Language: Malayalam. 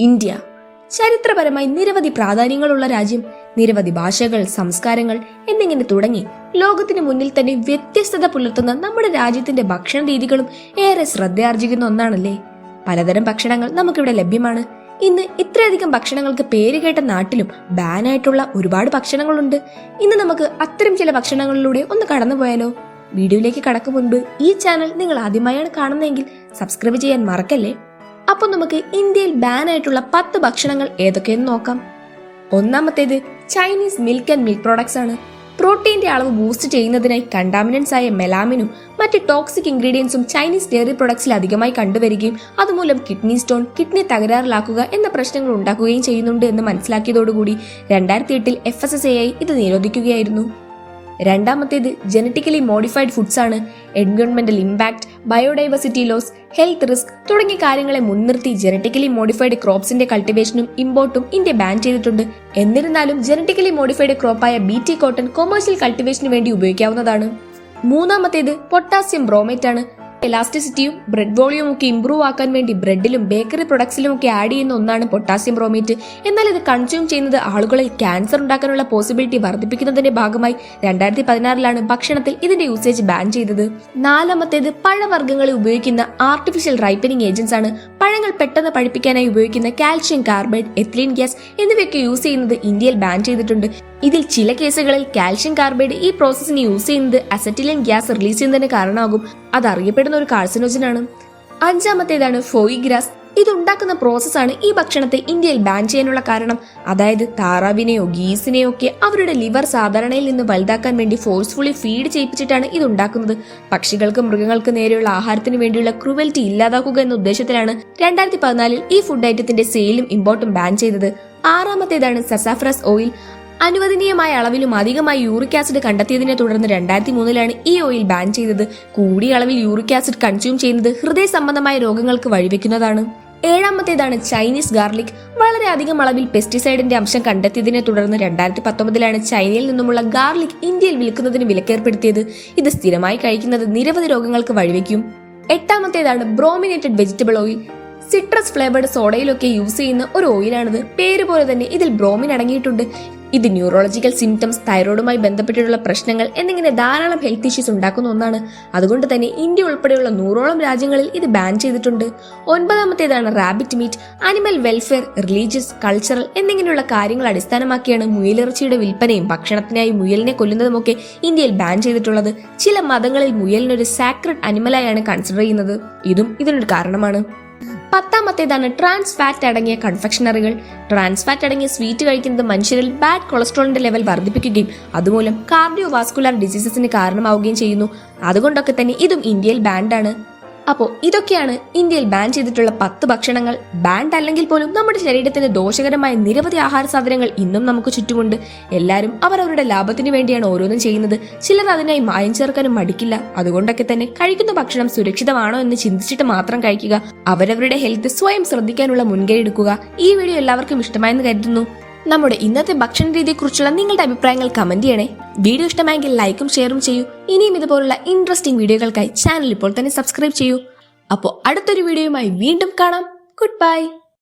ഇന്ത്യ ചരിത്രപരമായി നിരവധി പ്രാധാന്യങ്ങളുള്ള രാജ്യം. നിരവധി ഭാഷകൾ, സംസ്കാരങ്ങൾ എന്നിങ്ങനെ തുടങ്ങി ലോകത്തിന് മുന്നിൽ തന്നെ വ്യത്യസ്തത പുലർത്തുന്ന നമ്മുടെ രാജ്യത്തിന്റെ ഭക്ഷണ രീതികളും ഏറെ ശ്രദ്ധയാർജിക്കുന്ന ഒന്നാണല്ലേ. പലതരം ഭക്ഷണങ്ങൾ നമുക്കിവിടെ ലഭ്യമാണ്. ഇന്ന് ഇത്രയധികം ഭക്ഷണങ്ങൾക്ക് പേര് കേട്ട നാട്ടിലും ബാനായിട്ടുള്ള ഒരുപാട് ഭക്ഷണങ്ങളുണ്ട്. ഇന്ന് നമുക്ക് അത്തരം ചില ഭക്ഷണങ്ങളിലൂടെ ഒന്ന് കടന്നുപോയാലോ. വീഡിയോയിലേക്ക് കടക്കും മുൻപ് ഈ ചാനൽ നിങ്ങൾ ആദ്യമായാണ് കാണുന്നതെങ്കിൽ സബ്സ്ക്രൈബ് ചെയ്യാൻ മറക്കല്ലേ. അപ്പൊ നമുക്ക് ഇന്ത്യയിൽ ബാൻ ആയിട്ടുള്ള 10 ഭക്ഷണങ്ങൾ ഏതൊക്കെയെന്ന് നോക്കാം. ഒന്നാമത്തേത് Chinese milk and milk products ആണ്. പ്രോട്ടീന്റെ അളവ് ബൂസ്റ്റ് ചെയ്യുന്നതിനായി കണ്ടാമിനൻസ് ആയ മെലാമിനും മറ്റ് ടോക്സിക് ഇൻഗ്രീഡിയൻസും ചൈനീസ് ഡയറി പ്രൊഡക്ട്സിൽ അധികമായി കണ്ടുവരികയും അതുമൂലം കിഡ്നി സ്റ്റോൺ, കിഡ്നി തകരാറിലാക്കുക എന്ന പ്രശ്നങ്ങൾ ഉണ്ടാക്കുകയും ചെയ്യുന്നുണ്ട് എന്ന് മനസ്സിലാക്കിയതോടുകൂടി 2008 FSSAI ഇത് നിരോധിക്കുകയായിരുന്നു. രണ്ടാമത്തേത് ജനറ്റിക്കലി മോഡിഫൈഡ് ഫുഡ്സ് ആണ്. എൻവയോൺമെന്റൽ impact, biodiversity loss, health risk തുടങ്ങിയ കാര്യങ്ങളെ മുൻനിർത്തി ജനറ്റിക്കലി മോഡിഫൈഡ് ക്രോപ്സിന്റെ കൾട്ടിവേഷനും ഇമ്പോർട്ടും ഇന്ത്യ ബാൻ ചെയ്തിട്ടുണ്ട്. എന്നിരുന്നാലും ജനറ്റിക്കലി മോഡിഫൈഡ് ക്രോപ്പായ BT കോട്ടൺ കൊമേഴ്ഷ്യൽ കൾട്ടിവേഷന് വേണ്ടി ഉപയോഗിക്കാവുന്നതാണ്. മൂന്നാമത്തേത് പൊട്ടാസ്യം ബ്രോമേറ്റ് ആണ്. എലാസ്റ്റിസിറ്റിയും ബ്രെഡ് വോളിയും ഒക്കെ ഇംപ്രൂവ് ആക്കാൻ വേണ്ടി ബ്രെഡിലും ബേക്കറി പ്രൊഡക്ട്സിലും ഒക്കെ ആഡ് ചെയ്യുന്ന ഒന്നാണ് പൊട്ടാസ്യം ബ്രോമേറ്റ്. എന്നാൽ ഇത് കൺസ്യൂം ചെയ്യുന്നത് ആളുകളിൽ ക്യാൻസർ ഉണ്ടാക്കാനുള്ള പോസിബിലിറ്റി വർദ്ധിപ്പിക്കുന്നതിന്റെ ഭാഗമായി 2016 ഭക്ഷണത്തിൽ ഇതിന്റെ യൂസേജ് ബാൻ ചെയ്തത്. നാലാമത്തേത് പഴവർഗ്ഗങ്ങളിൽ ഉപയോഗിക്കുന്ന ആർട്ടിഫിഷ്യൽ റൈപ്പനിങ് ഏജൻസ് ആണ്. പഴങ്ങൾ പെട്ടെന്ന് പഴുപ്പിക്കാനായി ഉപയോഗിക്കുന്ന കാൽഷ്യം കാർബൈഡ്, എത്തിലീൻ ഗ്യാസ് എന്നിവയൊക്കെ യൂസ് ചെയ്യുന്നത് ഇന്ത്യയിൽ ബാൻ ചെയ്തിട്ടുണ്ട്. ഇതിൽ ചില കേസുകളിൽ കാൽഷ്യം കാർബൈഡ് ഈ പ്രോസസ്സിന് യൂസ് ചെയ്യുന്നത് അസറ്റിലിൻ ഗ്യാസ് റിലീസ് ചെയ്യുന്നതിന് കാരണമാകും. അത് അറിയപ്പെടുന്ന ഒരു കാർസിനോജനാണ്. അഞ്ചാമത്തേതാണ് ഫോയി ഗ്രാസ്. ഇത് ഉണ്ടാക്കുന്ന പ്രോസസ്സാണ് ഈ ഭക്ഷണത്തെ ഇന്ത്യയിൽ ബാൻ ചെയ്യാനുള്ള കാരണം. അതായത് താറാവിനെയോ ഗീസിനെയോ ഒക്കെ അവരുടെ ലിവർ സാധാരണയിൽ നിന്ന് വലുതാക്കാൻ വേണ്ടി ഫോഴ്സ്ഫുള്ളി ഫീഡ് ചെയ്യിപ്പിച്ചിട്ടാണ് ഇത് ഉണ്ടാക്കുന്നത്. പക്ഷികൾക്ക്, മൃഗങ്ങൾക്ക് നേരെയുള്ള ആഹാരത്തിന് വേണ്ടിയുള്ള ക്രൂവൽറ്റി ഇല്ലാതാക്കുക എന്ന ഉദ്ദേശത്തിലാണ് 2014 ഈ ഫുഡ് ഐറ്റത്തിന്റെ സെയിലും ഇമ്പോർട്ടും ബാൻ ചെയ്തത്. ആറാമത്തേതാണ് സസാഫ്രസ് ഓയിൽ. അനുവദനീയമായ അളവിലും അധികമായി യൂറിക് ആസിഡ് കണ്ടെത്തിയതിനെ തുടർന്ന് 2003 ഈ ഓയിൽ ബാൻ ചെയ്തത്. കൂടിയ അളവിൽ യൂറിക് ആസിഡ് കൺസ്യൂം ചെയ്യുന്നത് ഹൃദയ സംബന്ധമായ രോഗങ്ങൾക്ക് വഴിവെക്കുന്നതാണ്. ഏഴാമത്തേതാണ് ചൈനീസ് ഗാർലിക്. വളരെ അധികം അളവിൽ പെസ്റ്റിസൈഡിന്റെ അംശം കണ്ടെത്തിയതിനെ തുടർന്ന് 2019 ചൈനയിൽ നിന്നുമുള്ള ഗാർലിക് ഇന്ത്യയിൽ വിൽക്കുന്നതിന് വിലക്കേർപ്പെടുത്തിയത്. ഇത് സ്ഥിരമായി കഴിക്കുന്നത് നിരവധി രോഗങ്ങൾക്ക് വഴിവെക്കും. എട്ടാമത്തേതാണ് brominated vegetable oil. Citrus flavoured സോഡയിലൊക്കെ യൂസ് ചെയ്യുന്ന ഒരു ഓയിലാണിത്. പേര് പോലെ തന്നെ ഇതിൽ ബ്രോമിൻ അടങ്ങിയിട്ടുണ്ട്. ഇത് ന്യൂറോളജിക്കൽ സിംറ്റംസ്, തൈറോയിഡുമായി ബന്ധപ്പെട്ടിട്ടുള്ള പ്രശ്നങ്ങൾ എന്നിങ്ങനെ ധാരാളം ഹെൽത്ത് ഇഷ്യൂസ് ഉണ്ടാക്കുന്ന ഒന്നാണ്. അതുകൊണ്ട് തന്നെ ഇന്ത്യ ഉൾപ്പെടെയുള്ള 100ഓളം രാജ്യങ്ങളിൽ ഇത് ബാൻ ചെയ്തിട്ടുണ്ട്. ഒൻപതാമത്തേതാണ് rabbit meat. Animal welfare, religious, cultural എന്നിങ്ങനെയുള്ള കാര്യങ്ങൾ അടിസ്ഥാനമാക്കിയാണ് മുയലിറച്ചിയുടെ വിൽപ്പനയും ഭക്ഷണത്തിനായി മുയലിനെ കൊല്ലുന്നതുമൊക്കെ ഇന്ത്യയിൽ ബാൻ ചെയ്തിട്ടുള്ളത്. ചില മതങ്ങളിൽ മുയലിനൊരു സാക്രഡ് അനിമലായാണ് കൺസിഡർ ചെയ്യുന്നത്. ഇതും ഇതിനൊരു കാരണമാണ്. പത്താമത്തേതാണ് ട്രാൻസ് ഫാറ്റ് അടങ്ങിയ കൺഫെക്ഷണറികൾ. ട്രാൻസ് ഫാറ്റ് അടങ്ങിയ സ്വീറ്റ് കഴിക്കുന്നത് മനുഷ്യരിൽ ബാഡ് കൊളസ്ട്രോളിന്റെ ലെവൽ വർദ്ധിപ്പിക്കുകയും അതുമൂലം കാർഡിയോ വാസ്കുലർ ഡിസീസസിന് കാരണമാവുകയും ചെയ്യുന്നു. അതുകൊണ്ടൊക്കെ തന്നെ ഇതും ഇന്ത്യയിൽ ബാൻഡാണ്. അപ്പോൾ ഇതൊക്കെയാണ് ഇന്ത്യയിൽ ബാൻ ചെയ്തിട്ടുള്ള 10 ഭക്ഷണങ്ങൾ. ബാൻഡ് അല്ലെങ്കിൽ പോലും നമ്മുടെ ശരീരത്തിന് ദോഷകരമായ നിരവധി ആഹാര സാധനങ്ങൾ ഇന്നും നമുക്ക് ചുറ്റുമുണ്ട്. എല്ലാവരും അവരവരുടെ ലാഭത്തിന് വേണ്ടിയാണ് ഓരോന്നും ചെയ്യുന്നത്. ചിലർ അതിനായി മായം ചേർക്കാനും മടിക്കില്ല. അതുകൊണ്ടൊക്കെ തന്നെ കഴിക്കുന്ന ഭക്ഷണം സുരക്ഷിതമാണോ എന്ന് ചിന്തിച്ചിട്ട് മാത്രം കഴിക്കുക. അവരവരുടെ ഹെൽത്ത് സ്വയം ശ്രദ്ധിക്കാനുള്ള മുൻകൈ എടുക്കുക. ഈ വീഡിയോ എല്ലാവർക്കും ഇഷ്ടമായെന്ന് കരുതുന്നു. നമ്മുടെ ഇന്നത്തെ ഭക്ഷണ രീതിയെക്കുറിച്ചുള്ള നിങ്ങളുടെ അഭിപ്രായങ്ങൾ കമന്റ് ചെയ്യണേ. വീഡിയോ ഇഷ്ടമായെങ്കിൽ ലൈക്കും ഷെയറും ചെയ്യൂ. ഇനിയും ഇതുപോലുള്ള ഇൻട്രസ്റ്റിംഗ് വീഡിയോകൾക്കായി ചാനൽ ഇപ്പോൾ തന്നെ സബ്സ്ക്രൈബ് ചെയ്യൂ. അപ്പോൾ അടുത്തൊരു വീഡിയോയുമായി വീണ്ടും കാണാം. Good bye.